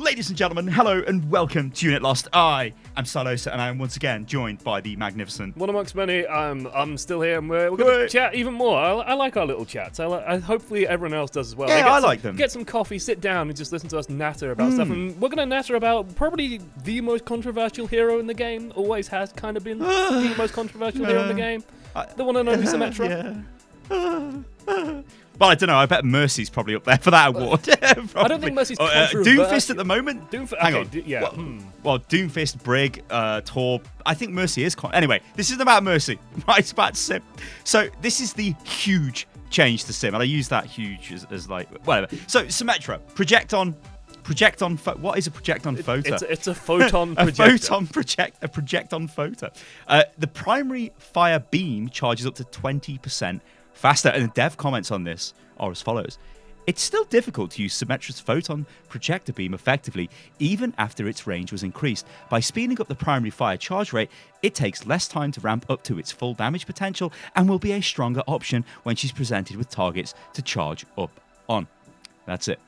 Ladies and gentlemen, hello and welcome to Unit Lost. I am Stylosa and I am once again joined by the magnificent... One amongst many, I'm still here and we're going to chat even more. I like our little chats. Hopefully everyone else does as well. Yeah, I like them. Get some coffee, sit down and just listen to us natter about stuff. And we're going to natter about probably the most controversial hero in the game. Always has kind of been the most controversial hero in the game. The one and only Symmetra. Well, I don't know. I bet Mercy's probably up there for that award. I don't think Mercy's controversial. Doomfist at the moment? Hang on. Yeah. Well, Doomfist, Brig, Tor. I think Mercy is... Anyway, this isn't about Mercy. Right, it's about Sim. So this is the huge change to Sim. And I use that huge as like... Whatever. So Symmetra. Projecton... What is a projecton photo? It's a photon projector. A projecton photo. The primary fire beam charges up to 20% faster, and the dev comments on this are as follows. It's still difficult to use Symmetra's photon projector beam effectively, even after its range was increased. By speeding up the primary fire charge rate, it takes less time to ramp up to its full damage potential and will be a stronger option when she's presented with targets to charge up on. That's it.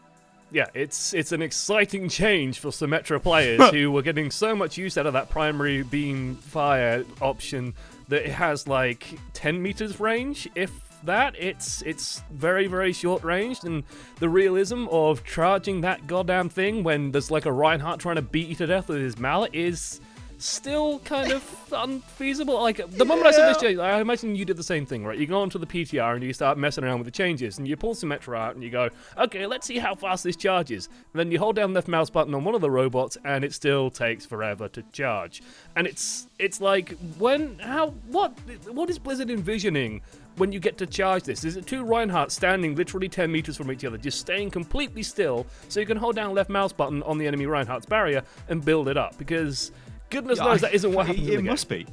Yeah, it's an exciting change for Symmetra players who were getting so much use out of that primary beam fire option that it has like 10 meters range, if that. It's very, very short range, and the realism of charging that goddamn thing when there's like a Reinhardt trying to beat you to death with his mallet is still kind of unfeasible. Like, the moment I saw this change, I imagine you did the same thing, right? You go onto the PTR and you start messing around with the changes, and you pull Symmetra out and you go, okay, let's see how fast this charges. And then you hold down the left mouse button on one of the robots and it still takes forever to charge. And it's like, what is Blizzard envisioning when you get to charge this? Is it two Reinhardts standing literally 10 meters from each other, just staying completely still, so you can hold down left mouse button on the enemy Reinhardt's barrier and build it up? Because goodness knows that isn't what happens in the game. It must be.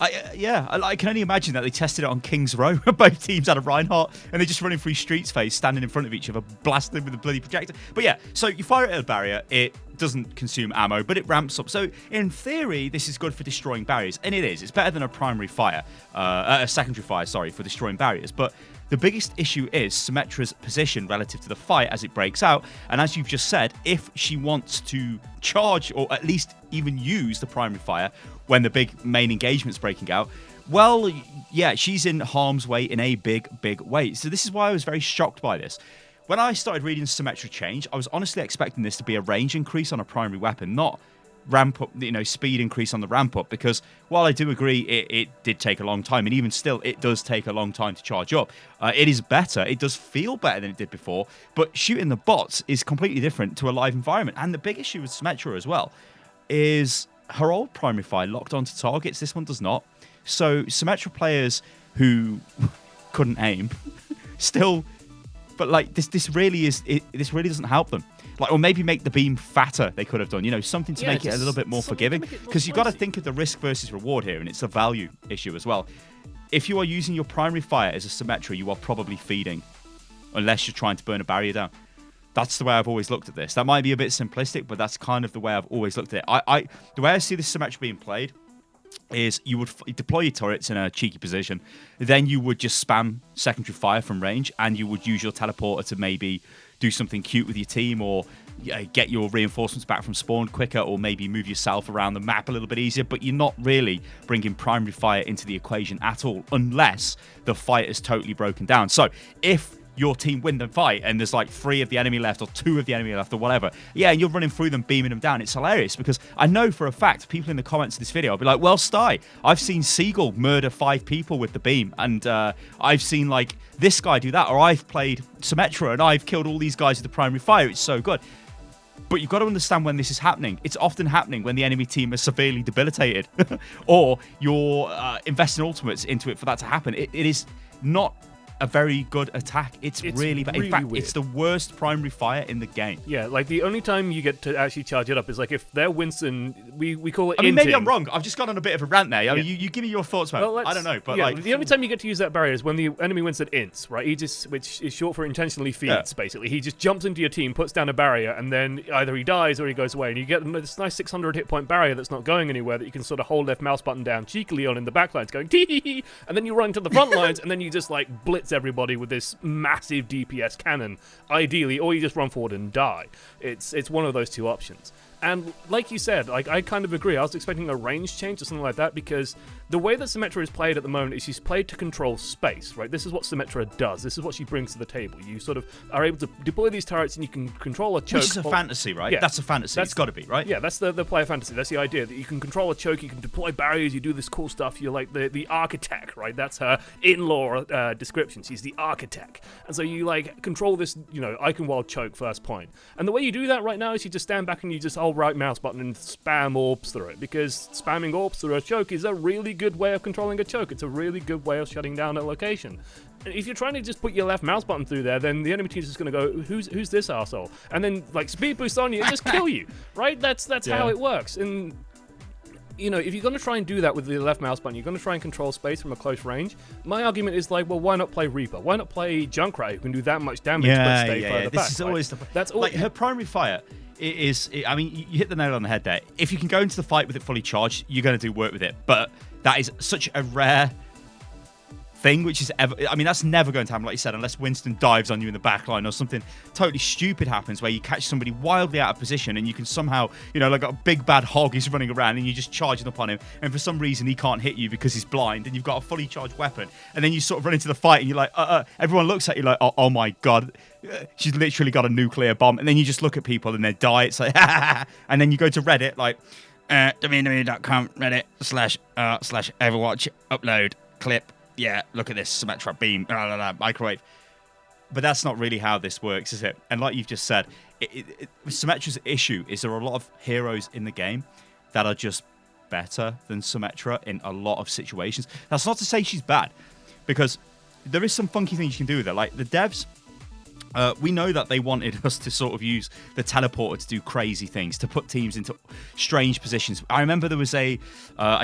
I can only imagine that they tested it on King's Row. Both teams had a Reinhardt, and they're just running through Streets Phase, standing in front of each other, blasting with a bloody projector. But yeah, so you fire it at a barrier, it doesn't consume ammo, but it ramps up. So in theory, this is good for destroying barriers, and it is. It's better than a primary fire, a secondary fire, sorry, for destroying barriers. But the biggest issue is Symmetra's position relative to the fight as it breaks out. And as you've just said, if she wants to charge or at least even use the primary fire when the big main engagement's breaking out, well, yeah, she's in harm's way in a big, big way. So this is why I was very shocked by this. When I started reading Symmetra change, I was honestly expecting this to be a range increase on a primary weapon, not ramp up, speed increase on the ramp up, because while I do agree it did take a long time, and even still it does take a long time to charge up, it is better, it does feel better than it did before, but shooting the bots is completely different to a live environment. And the big issue with Symmetra as well is her old primary fire locked onto targets. This one does not. So Symmetra players who couldn't aim still, but like this really doesn't help them. Like, or maybe make the beam fatter. They could have done, something to make it a little bit more forgiving. Because you've got to think of the risk versus reward here, and it's a value issue as well. If you are using your primary fire as a Symmetra, you are probably feeding, unless you're trying to burn a barrier down. That's the way I've always looked at this. That might be a bit simplistic, but that's kind of the way I've always looked at it. The way I see this Symmetra being played is you would deploy your turrets in a cheeky position, then you would just spam secondary fire from range, and you would use your teleporter to maybe do something cute with your team, or get your reinforcements back from spawn quicker, or maybe move yourself around the map a little bit easier. But you're not really bringing primary fire into the equation at all, unless the fight is totally broken down. So if your team win the fight and there's like 3 of the enemy left or 2 of the enemy left or whatever, and you're running through them, beaming them down, it's hilarious, because I know for a fact people in the comments of this video will be like, well, Sty, I've seen Seagull murder 5 people with the beam, and I've seen like this guy do that, or I've played Symmetra and I've killed all these guys with the primary fire. It's so good. But you've got to understand when this is happening. It's often happening when the enemy team is severely debilitated or you're investing ultimates into it for that to happen. It is not a very good attack. It's really bad. In fact, it's the worst primary fire in the game. Yeah, like the only time you get to actually charge it up is like if they're Winston, we call it I mean, maybe I'm wrong. I've just gone on a bit of a rant there. I mean, you give me your thoughts, man. Well, I don't know, but the only time you get to use that barrier is when the enemy Winston ints, right? Which is short for intentionally feeds, basically. He just jumps into your team, puts down a barrier, and then either he dies or he goes away, and you get this nice 600 hit point barrier that's not going anywhere that you can sort of hold left mouse button down cheekily on in the back lines going tee, and then you run to the front lines, and then you just like blitz hits everybody with this massive DPS cannon, ideally, or you just run forward and die. It's one of those two options. And like you said, like I kind of agree. I was expecting a range change or something like that, because the way that Symmetra is played at the moment is she's played to control space, right? This is what Symmetra does. This is what she brings to the table. You sort of are able to deploy these turrets and you can control a choke. Which is a fantasy, right? Yeah. That's a fantasy. It's got to be, right? Yeah, that's the player fantasy. That's the idea, that you can control a choke, you can deploy barriers, you do this cool stuff. You're like the architect, right? That's her in-law description. She's the architect. And so you like control this, icon wild choke first point. And the way you do that right now is you just stand back and you just hold right mouse button and spam orbs through it, because spamming orbs through a choke is a really good way of controlling a choke. It's a really good way of shutting down a location. And if you're trying to just put your left mouse button through there, then the enemy team is just going to go, who's this arsehole? And then like speed boost on you and just kill you, right? That's how it works. And if you're going to try and do that with the left mouse button, you're going to try and control space from a close range. My argument is like, well, why not play Reaper? Why not play Junkrat, who can do that much damage but stay further back? This is always that's all. Like her primary fire is. I mean, you hit the nail on the head there. If you can go into the fight with it fully charged, you're going to do work with it. But that is such a rare thing, which is that's never going to happen, like you said, unless Winston dives on you in the back line or something totally stupid happens where you catch somebody wildly out of position and you can somehow, like a big bad hog is running around and you're just charging up on him, and for some reason he can't hit you because he's blind and you've got a fully charged weapon, and then you sort of run into the fight and you're like, everyone looks at you like, oh my god, she's literally got a nuclear bomb, and then you just look at people and they die. It's like, and then you go to Reddit, like www.com Reddit / Overwatch upload clip. Yeah, look at this, Symmetra beam, microwave. But that's not really how this works, is it? And like you've just said, Symmetra's issue is there are a lot of heroes in the game that are just better than Symmetra in a lot of situations. That's not to say she's bad, because there is some funky things you can do with her. Like the devs, we know that they wanted us to sort of use the teleporter to do crazy things, to put teams into strange positions. I remember there was I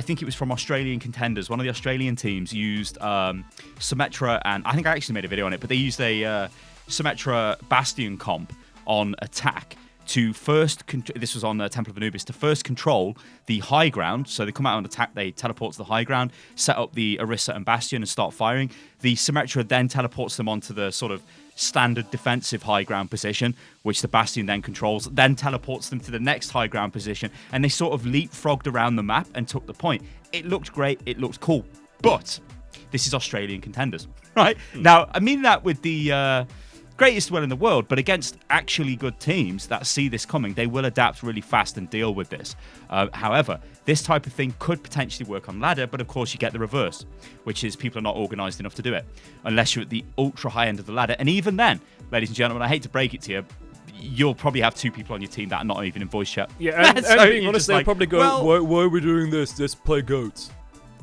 think it was from Australian Contenders. One of the Australian teams used Symmetra, and I think I actually made a video on it, but they used a Symmetra Bastion comp on attack to first, this was on the Temple of Anubis, to first control the high ground. So they come out on attack, they teleport to the high ground, set up the Orisa and Bastion and start firing. The Symmetra then teleports them onto the sort of standard defensive high ground position, which the Bastion then controls, then teleports them to the next high ground position, and they sort of leapfrogged around the map and took the point. It looked great, it looked cool, but this is Australian Contenders, right? Now, I mean that with the greatest will in the world, but against actually good teams that see this coming, they will adapt really fast and deal with this. However, this type of thing could potentially work on ladder, but of course you get the reverse, which is people are not organised enough to do it, unless you're at the ultra high end of the ladder. And even then, ladies and gentlemen, I hate to break it to you, you'll probably have two people on your team that are not even in voice chat. Yeah, and so being honest, they'll probably go, well, why are we doing this? Just play goats,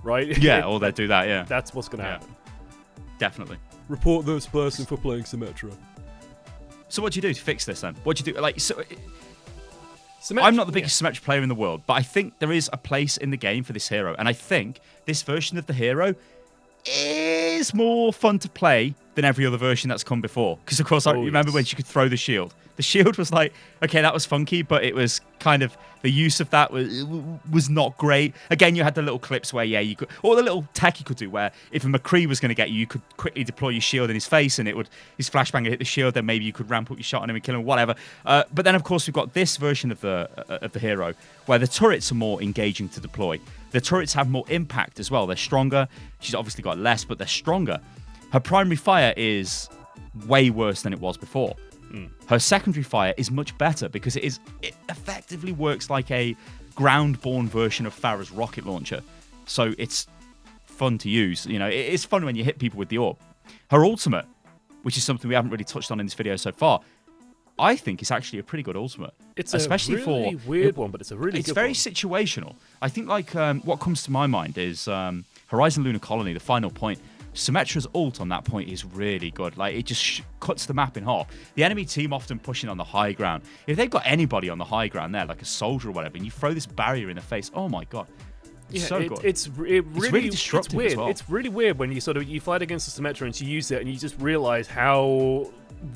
right? Yeah, or they'll do that, yeah. That's what's going to happen. Definitely. Report this person for playing Symmetra. So what do you do to fix this then? What do you do? Like, so Symmetra, I'm not the biggest Symmetra player in the world, but I think there is a place in the game for this hero, and I think this version of the hero is more fun to play than every other version that's come before. Because of course, I remember when she could throw the shield. The shield was like, okay, that was funky, but it was kind of, the use of that was not great. Again, you had the little clips where, you could, or the little tech you could do where if a McCree was going to get you, you could quickly deploy your shield in his face and his flashbang would hit the shield, then maybe you could ramp up your shot on him and kill him, whatever. But then, of course, we've got this version of the hero where the turrets are more engaging to deploy. The turrets have more impact as well. They're stronger. She's obviously got less, but they're stronger. Her primary fire is way worse than it was before. Her secondary fire is much better because it effectively works like a ground-born version of Farah's rocket launcher. So it's fun to use. It's fun when you hit people with the orb. Her ultimate, which is something we haven't really touched on in this video so far, I think is actually a pretty good ultimate. It's especially a really weird one, but it's a really good one. It's very situational. I think what comes to my mind is Horizon Lunar Colony, the final point. Symmetra's ult on that point is really good. Like, it just cuts the map in half. The enemy team often pushing on the high ground. If they've got anybody on the high ground there, like a soldier or whatever, and you throw this barrier in the face, oh my god. Yeah, so good. It's really disruptive it's weird. as well. It's really weird when you fight against the Symmetra and you use it and you just realize how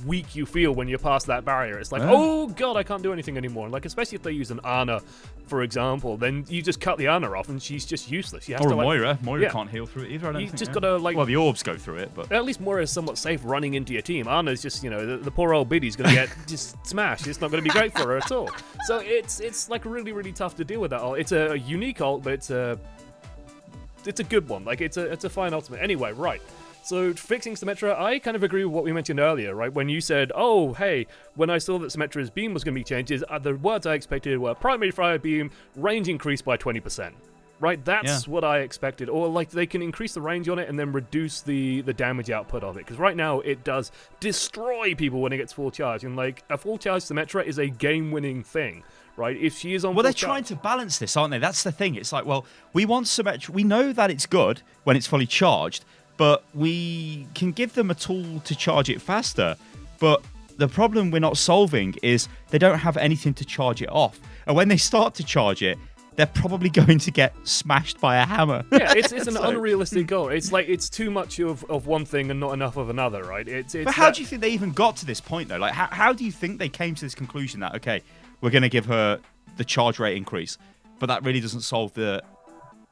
weak you feel when you're past that barrier. It's like, oh god, I can't do anything anymore. Like, especially if they use an Ana, for example, then you just cut the Ana off and she's just useless. You have or to, a like, Moira. Moira yeah. can't heal through it either, I don't You think. just gotta, like... Well, the orbs go through it, but... At least Moira is somewhat safe running into your team. Ana's just, you know, the poor old biddy's gonna get just smashed. It's not gonna be great for her at all. So it's like really, really tough to deal with that ult. It's a unique ult, but it's a good one. Like, it's a fine ultimate. Anyway, right. So, fixing Symmetra, I kind of agree with what we mentioned earlier, right? When you said, oh, hey, when I saw that Symmetra's beam was going to be changed, the words I expected were primary fire beam, range increased by 20%. Right? That's what I expected. Or, like, they can increase the range on it and then reduce the damage output of it. Because right now, it does destroy people when it gets full charge. And, like, a full charge Symmetra is a game-winning thing. Right, if she is on. Well, they're trying to balance this, aren't they? That's the thing. It's like, well, we want Symmetra. We know that it's good when it's fully charged, but we can give them a tool to charge it faster. But the problem we're not solving is they don't have anything to charge it off. And when they start to charge it, they're probably going to get smashed by a hammer. Yeah, it's an unrealistic goal. It's like it's too much of one thing and not enough of another, right? But how do you think they even got to this point, though? Like, how do you think they came to this conclusion that, okay, we're going to give her the charge rate increase, but that really doesn't solve the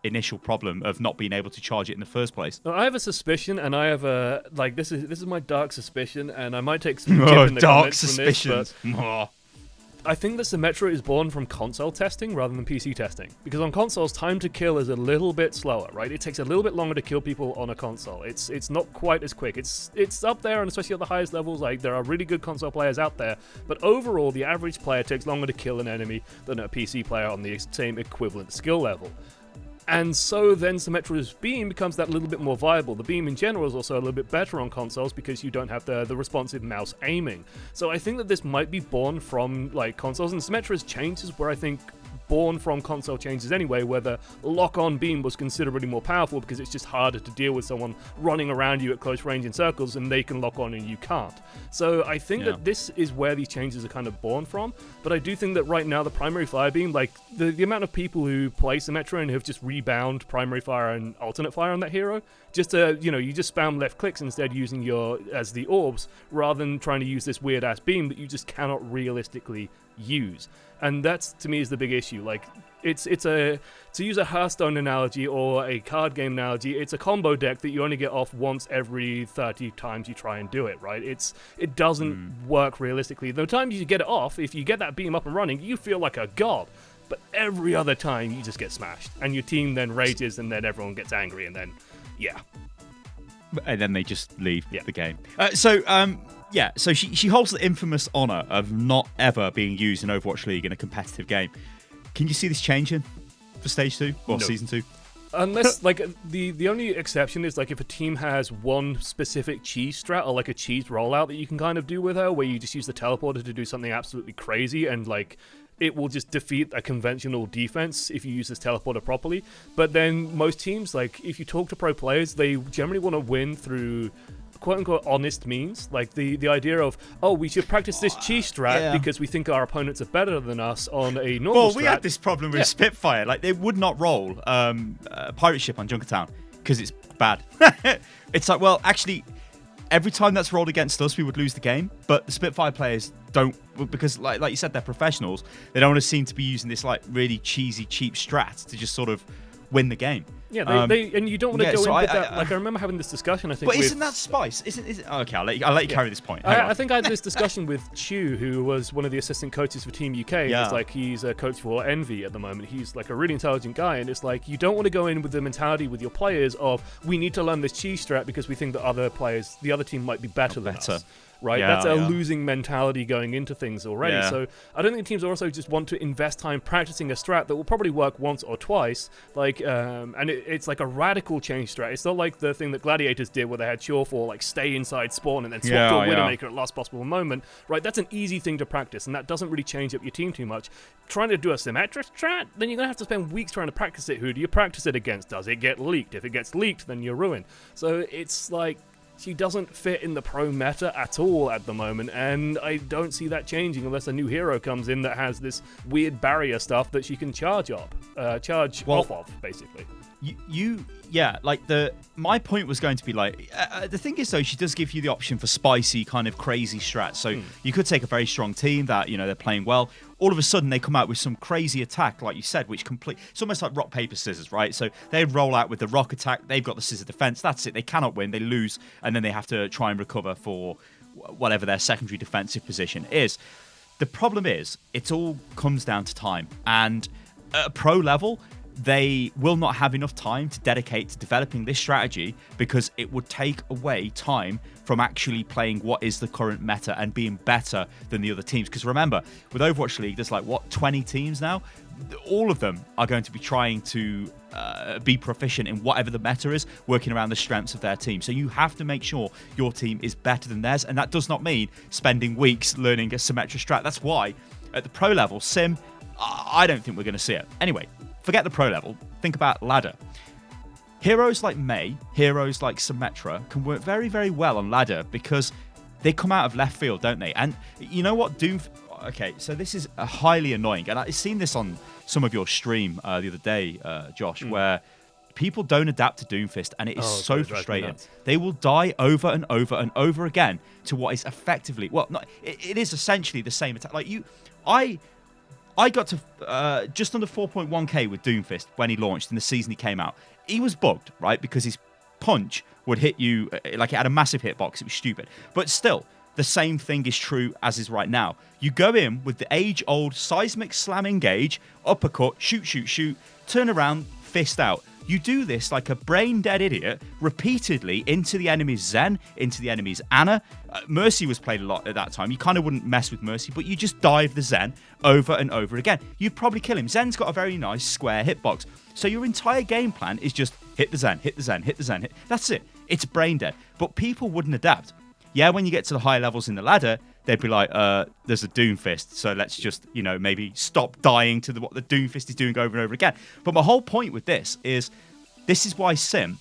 initial problem of not being able to charge it in the first place? Well, I have a suspicion, and I have a like this is my dark suspicion, and I might take some tip in the dark comments suspicions. From this, but I think that Symmetra is born from console testing rather than PC testing. Because on consoles, time to kill is a little bit slower, right? It takes a little bit longer to kill people on a console. It's not quite as quick. It's up there, and especially at the highest levels, like, there are really good console players out there. But overall, the average player takes longer to kill an enemy than a PC player on the same equivalent skill level. And so then Symmetra's beam becomes that little bit more viable. The beam in general is also a little bit better on consoles because you don't have the responsive mouse aiming. So I think that this might be born from, like, consoles, and Symmetra's changes were, I think, born from console changes anyway, where the lock-on beam was considerably more powerful because it's just harder to deal with someone running around you at close range in circles, and they can lock on and you can't. So I think that this is where these changes are kind of born from, but I do think that right now the primary fire beam, like, the amount of people who play Symmetra and have just rebound primary fire and alternate fire on that hero, just to, you know, you just spam left clicks instead using as the orbs, rather than trying to use this weird-ass beam that you just cannot realistically use. And that's, to me, is the big issue. Like, it's to use a Hearthstone analogy or a card game analogy, it's a combo deck that you only get off once every 30 times you try and do it, right? It doesn't work realistically. The times you get it off, if you get that beam up and running, you feel like a god. But every other time, you just get smashed. And your team then rages, and then everyone gets angry, and then, And then they just leave the game. So she holds the infamous honor of not ever being used in Overwatch League in a competitive game. Can you see this changing for Stage 2 or Season 2? Unless, like, the only exception is, like, if a team has one specific cheese strat or, like, a cheese rollout that you can kind of do with her, where you just use the teleporter to do something absolutely crazy and, like, it will just defeat a conventional defense if you use this teleporter properly. But then most teams, like, if you talk to pro players, they generally want to win through quote-unquote honest means. Like, the idea of, oh, we should practice this cheese strat because we think our opponents are better than us on a normal strat. We had this problem with Spitfire. Like, they would not roll a pirate ship on Junkertown because it's bad. It's like, well, actually, every time that's rolled against us, we would lose the game. But the Spitfire players don't, because like you said, they're professionals. They don't want to seem to be using this, like, really cheesy, cheap strat to just sort of win the game. Yeah, they and you don't want to go in with that. Like, I remember having this discussion, I think. But isn't that spice? Isn't okay, I'll let you carry this point. I think I had this discussion with Chu, who was one of the assistant coaches for Team UK. Yeah. It's like, he's a coach for Envy at the moment. He's, like, a really intelligent guy, and it's like, you don't want to go in with the mentality with your players of, we need to learn this cheese strat because we think that the other team might be better than us. Right, that's a losing mentality going into things already. Yeah. So I don't think teams also just want to invest time practicing a strat that will probably work once or twice. Like, and it's like a radical change strat. It's not like the thing that Gladiators did where they had Surefall, like, stay inside spawn and then swap to a Widowmaker at last possible moment. Right, that's an easy thing to practice, and that doesn't really change up your team too much. Trying to do a Symmetra strat, then you're gonna have to spend weeks trying to practice it. Who do you practice it against? Does it get leaked? If it gets leaked, then you're ruined. So it's like, she doesn't fit in the pro meta at all at the moment, and I don't see that changing unless a new hero comes in that has this weird barrier stuff that she can charge off of, basically. Yeah, like my point was going to be like, the thing is though, she does give you the option for spicy kind of crazy strats. So you could take a very strong team that, they're playing well. All of a sudden they come out with some crazy attack, like you said, which it's almost like rock, paper, scissors, right? So they roll out with the rock attack, they've got the scissor defense, that's it. They cannot win, they lose, and then they have to try and recover for whatever their secondary defensive position is. The problem is, it all comes down to time. And at a pro level, they will not have enough time to dedicate to developing this strategy because it would take away time from actually playing what is the current meta and being better than the other teams. Because remember, with Overwatch League, there's 20 teams now? All of them are going to be trying to be proficient in whatever the meta is, working around the strengths of their team. So you have to make sure your team is better than theirs, and that does not mean spending weeks learning a Symmetra strat. That's why, at the pro level, Sim, I don't think we're going to see it. Anyway, forget the pro level. Think about ladder. Heroes like Mei, heroes like Symmetra can work very, very well on ladder because they come out of left field, don't they? And you know what? Okay, so this is highly annoying. And I've seen this on some of your stream the other day, Josh, where people don't adapt to Doomfist, and it is so frustrating. They will die over and over and over again to what is effectively... Well, it is essentially the same attack. I got to just under 4.1k with Doomfist when he launched in the season he came out. He was bugged, right? Because his punch would hit you, like it had a massive hitbox. It was stupid. But still, the same thing is true as is right now. You go in with the age-old seismic slam engage, uppercut, shoot, shoot, shoot, turn around, fist out. You do this like a brain-dead idiot repeatedly into the enemy's Zen, into the enemy's Ana. Mercy was played a lot at that time. You kind of wouldn't mess with Mercy, but you just dive the Zen over and over again. You'd probably kill him. Zen's got a very nice square hitbox. So your entire game plan is just hit the Zen, hit the Zen, hit the Zen. That's it. It's brain-dead. But people wouldn't adapt. Yeah, when you get to the higher levels in the ladder, they'd be like, there's a Doomfist, so let's just, maybe stop dying to what the Doomfist is doing over and over again. But my whole point with this is why Sim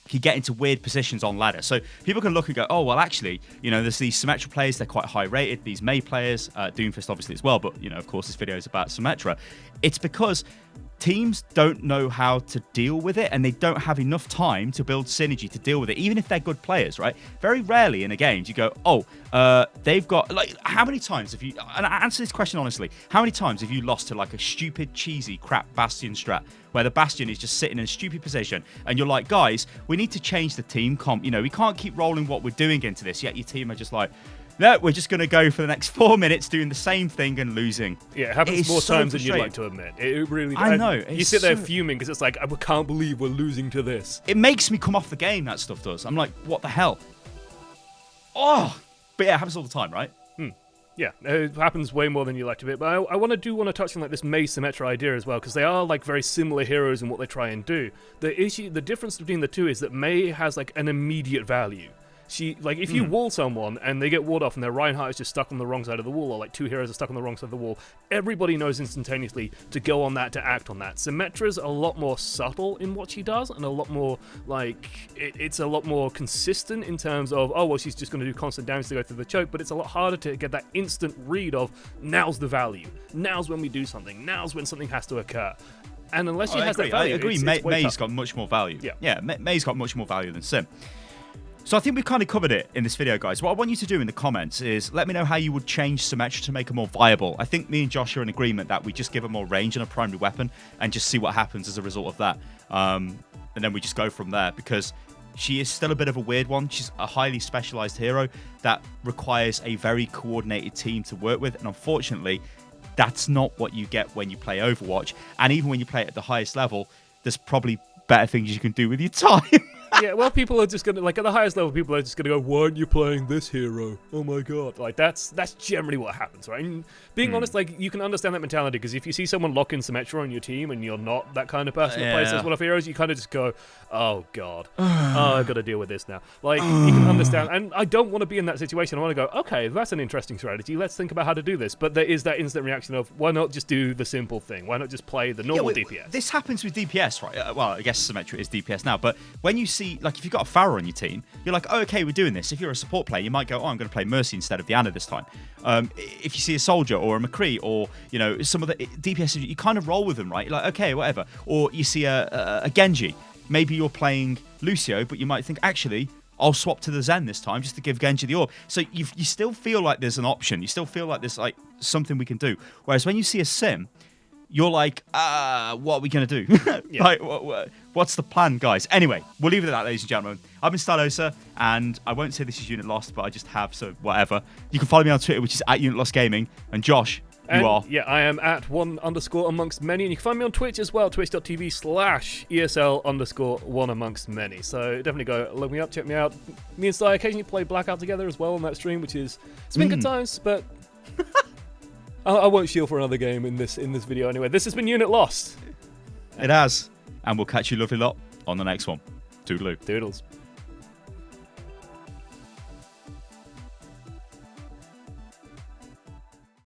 can get into weird positions on ladder. So people can look and go, oh, well, actually, there's these Symmetra players, they're quite high rated, these Mei players, Doomfist obviously as well, but, of course, this video is about Symmetra. It's because teams don't know how to deal with it, and they don't have enough time to build synergy to deal with it, even if they're good players, right? Very rarely in a game do you go, they've got, how many times have you, and I answer this question honestly, how many times have you lost to a stupid, cheesy, crap Bastion strat, where the Bastion is just sitting in a stupid position, and you're like, guys, we need to change the team comp, we can't keep rolling what we're doing into this, yet your team are just like, no, we're just going to go for the next 4 minutes doing the same thing and losing. Yeah, it happens more times than you'd like to admit. It really does. I know. You sit there fuming because it's like, I can't believe we're losing to this. It makes me come off the game, that stuff does. I'm like, what the hell? Oh! But yeah, it happens all the time, right? Yeah, it happens way more than you like to admit. But I want to touch on this Mei Symmetra idea as well, because they are very similar heroes in what they try and do. The difference between the two is that Mei has an immediate value. She, if you wall someone and they get walled off and their Reinhardt is just stuck on the wrong side of the wall, or two heroes are stuck on the wrong side of the wall, everybody knows instantaneously to go on that, to act on that. Symmetra's a lot more subtle in what she does, and a lot more, it's a lot more consistent in terms of, she's just going to do constant damage to go through the choke, but it's a lot harder to get that instant read of, now's the value, now's when we do something, now's when something has to occur. And unless she has that value, I agree. Mei's got much more value. Yeah, Mei's got much more value than Sim. So I think we've kind of covered it in this video, guys. What I want you to do in the comments is let me know how you would change Symmetra to make her more viable. I think me and Josh are in agreement that we just give her more range and a primary weapon and just see what happens as a result of that. And then we just go from there, because she is still a bit of a weird one. She's a highly specialized hero that requires a very coordinated team to work with. And unfortunately, that's not what you get when you play Overwatch. And even when you play it at the highest level, there's probably better things you can do with your time. Yeah, well, people are just gonna, at the highest level, people are just gonna go, why aren't you playing this hero? Oh my god. That's generally what happens, right? And being honest, you can understand that mentality, because if you see someone lock in Symmetra on your team and you're not that kind of person that plays as one of heroes, you kind of just go, oh god, I've got to deal with this now. You can understand, and I don't want to be in that situation. I want to go, okay, that's an interesting strategy, let's think about how to do this. But there is that instant reaction of, why not just do the simple thing? Why not just play the normal DPS? This happens with DPS, right? Well, I guess Symmetra is DPS now, but when you see see, like, if you've got a Pharah on your team, you're like, oh, okay, we're doing this. If you're a support player, you might go, oh, I'm going to play Mercy instead of Diana this time. If you see a Soldier or a McCree or, you know, some of the DPS, you kind of roll with them, right? You're like, okay, whatever. Or you see a Genji. Maybe you're playing Lucio, but you might think, actually, I'll swap to the Zen this time just to give Genji the orb. So you still feel like there's an option. You still feel like there's like something we can do. Whereas when you see a Sim, you're like, what are we going to do? Yeah. Like, what's the plan, guys? Anyway, we'll leave it at that, ladies and gentlemen. I've been Stylosa, and I won't say this is Unit Lost, but I just have, so whatever. You can follow me on Twitter, which is @UnitLostGaming. And Josh, you are? Yeah, I am at @1_amongst_many. And you can find me on Twitch as well, twitch.tv/ESL_1_amongst_many. So definitely go look me up, check me out. Me and Sty occasionally play Blackout together as well on that stream, which is, it's been good times, but I won't shield for another game in this video anyway. This has been Unit Lost. It has. And we'll catch you lovely lot on the next one. Toodaloo. Doodles.